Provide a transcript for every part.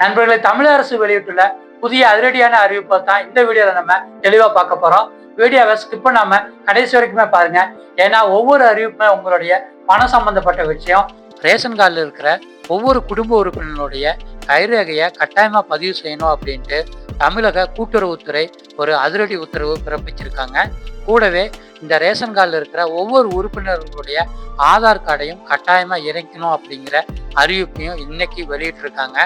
நண்பர்களை தமிழக அரசு வெளியிட்டுள்ள புதிய அதிரடியான அறிவிப்பை தான் இந்த வீடியோல நம்ம தெளிவா பார்க்க போறோம். வீடியோவை ஸ்கிப் பண்ணாம கடைசி வரைக்குமே பாருங்க. ஏன்னா ஒவ்வொரு அறிவிப்புமே உங்களுடைய பணம் சம்பந்தப்பட்ட விஷயம். ரேஷன் கார்டில் இருக்கிற ஒவ்வொரு குடும்ப உறுப்பினருடைய கைரேகையை கட்டாயமா பதிவு செய்யணும் அப்படின்ட்டு தமிழக கூட்டுறவுத்துறை ஒரு அதிரடி உத்தரவு பிறப்பிச்சிருக்காங்க. கூடவே இந்த ரேஷன் கார்டில் இருக்கிற ஒவ்வொரு உறுப்பினர்களுடைய ஆதார் கார்டையும் கட்டாயமா இணைக்கணும் அப்படிங்கிற அறிவிப்பையும் இன்னைக்கு வெளியிட்டிருக்காங்க.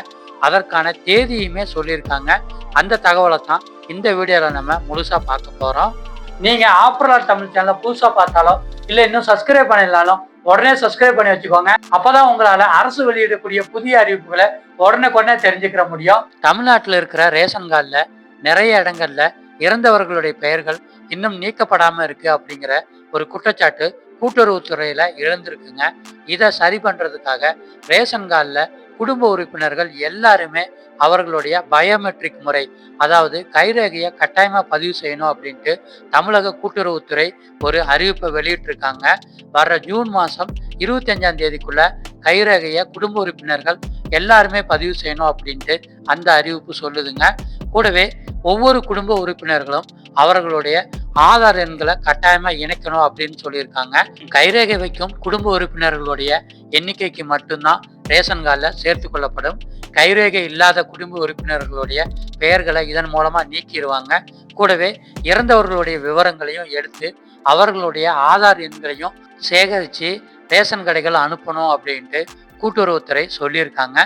அதற்கான தேதியுமே சொல்லியிருக்காங்க. அந்த தகவலை தான் இந்த வீடியோல நம்ம முழுசா பார்க்க போறோம். நீங்க ஆப்ரலாட் தமிழ் சேனலை புதுசா பார்த்தாலும் இல்ல இன்னும் சப்ஸ்கிரைப் பண்ணிடலாலும் உடனே சப்ஸ்கிரைப் பண்ணி வச்சுக்கோங்க. அப்பதான் உங்களால அரசு வெளியிடக்கூடிய புதிய அறிவிப்புகளை உடனே தெரிஞ்சுக்கிற முடியும். தமிழ்நாட்டில் இருக்கிற ரேஷன் கார்டுல நிறைய இடங்கள்ல இறந்தவர்களுடைய பெயர்கள் இன்னும் நீக்கப்படாம இருக்கு அப்படிங்கிற ஒரு குற்றச்சாட்டு கூட்டுறவுத்துறையில எழுந்திருக்குங்க. இதை சரி பண்றதுக்காக ரேஷன் கார்டுல குடும்ப உறுப்பினர்கள் எல்லாருமே அவர்களுடைய பயோமெட்ரிக் முறை, அதாவது கைரேகையை கட்டாயமா பதிவு செய்யணும் அப்படின்ட்டு தமிழக கூட்டுறவுத்துறை ஒரு அறிவிப்பை வெளியிட்டிருக்காங்க. வர்ற ஜூன் மாதம் 25ஆம் தேதிக்குள்ள கைரேகையை குடும்ப உறுப்பினர்கள் எல்லாருமே பதிவு செய்யணும் அப்படின்ட்டு அந்த அறிவிப்பு சொல்லுதுங்க. கூடவே ஒவ்வொரு குடும்ப உறுப்பினர்களும் அவர்களுடைய ஆதார் எண்களை கட்டாயமா இணைக்கணும் அப்படின்னு சொல்லியிருக்காங்க. கைரேகை வைக்கும் குடும்ப உறுப்பினர்களுடைய எண்ணிக்கைக்கு மட்டும்தான் ரேஷன் கார்டில் சேர்த்து கொள்ளப்படும். கைரேகை இல்லாத குடும்ப உறுப்பினர்களுடைய பெயர்களை இதன் மூலமா நீக்கிடுவாங்க. கூடவே இறந்தவர்களுடைய விவரங்களையும் எடுத்து அவர்களுடைய ஆதார் எண்களையும் சேகரித்து ரேஷன் கடைகள் அனுப்பணும் அப்படின்ட்டு கூட்டுறவுத்துறை சொல்லியிருக்காங்க.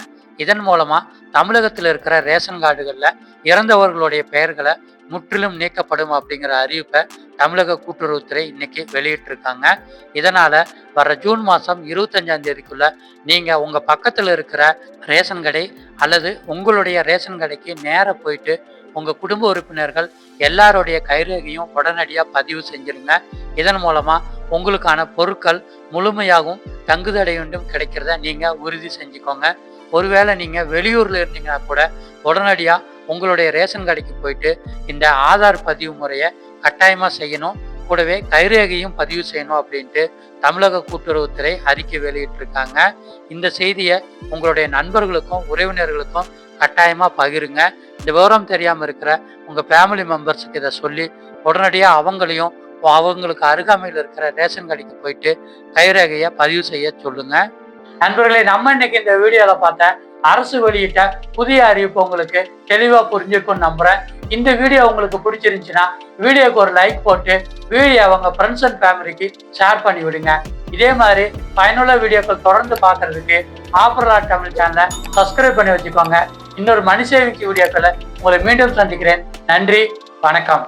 இதன் மூலமா தமிழகத்தில் இருக்கிற ரேஷன் கார்டுகளில் இறந்தவர்களுடைய பெயர்களை முற்றிலும் நீக்கப்படும் அப்படிங்கிற அறிவிப்பை தமிழக கூட்டுறவுத்துறை இன்னைக்கு வெளியிட்டிருக்காங்க. இதனால வர ஜூன் மாதம் 25ஆம் தேதிக்குள்ள நீங்க உங்க பக்கத்தில் இருக்கிற ரேஷன் கடை அல்லது உங்களுடைய ரேஷன் கடைக்கு நேராக போயிட்டு உங்க குடும்ப உறுப்பினர்கள் எல்லாருடைய கைரேகையும் உடனடியாக பதிவு செஞ்சிருங்க. இதன் மூலமா உங்களுக்கான பொருட்கள் முழுமையாகவும் தங்குதடையுண்டும் கிடைக்கிறத நீங்க உறுதி செஞ்சுக்கோங்க. ஒருவேளை நீங்க வெளியூர்ல இருந்தீங்கன்னா கூட உடனடியாக உங்களுடைய ரேஷன் கடைக்கு போயிட்டு இந்த ஆதார் பதிவு முறையை கட்டாயமா செய்யணும். கூடவே கைரேகையும் பதிவு செய்யணும் அப்படின்ட்டு தமிழக கூட்டுறவுத்துறை அறிக்கை வெளியிட்டிருக்காங்க. இந்த செய்தியை உங்களுடைய நண்பர்களுக்கும் உறவினர்களுக்கும் கட்டாயமா பகிருங்க. இந்த விவரம் தெரியாம இருக்கிற உங்க ஃபேமிலி மெம்பர்ஸுக்கு இதை சொல்லி உடனடியாக அவங்களையும் அவங்களுக்கு அருகாமையில் இருக்கிற ரேஷன் கடைக்கு போயிட்டு கைரேகையை பதிவு செய்ய சொல்லுங்க. நண்பர்களே, நம்ம இன்னைக்கு இந்த வீடியோல பார்த்த அரசு வெளியிட்ட புதிய அறிவிப்பு உங்களுக்கு தெளிவா புரிஞ்சுக்கும் நம்புறேன். இந்த வீடியோ உங்களுக்கு பிடிச்சிருந்துச்சுன்னா வீடியோக்கு ஒரு லைக் போட்டு வீடியோ அவங்க ஃப்ரெண்ட்ஸ் அண்ட் ஃபேமிலிக்கு ஷேர் பண்ணி விடுங்க. இதே மாதிரி பயனுள்ள வீடியோக்கள் தொடர்ந்து பார்க்கறதுக்கு ஆப்ரலாட் தமிழ் சேனலை சப்ஸ்கிரைப் பண்ணி வச்சுக்கோங்க. இன்னொரு மணி சேவிக்கு வீடியோக்களை உங்களை மீண்டும் சந்திக்கிறேன். நன்றி, வணக்கம்.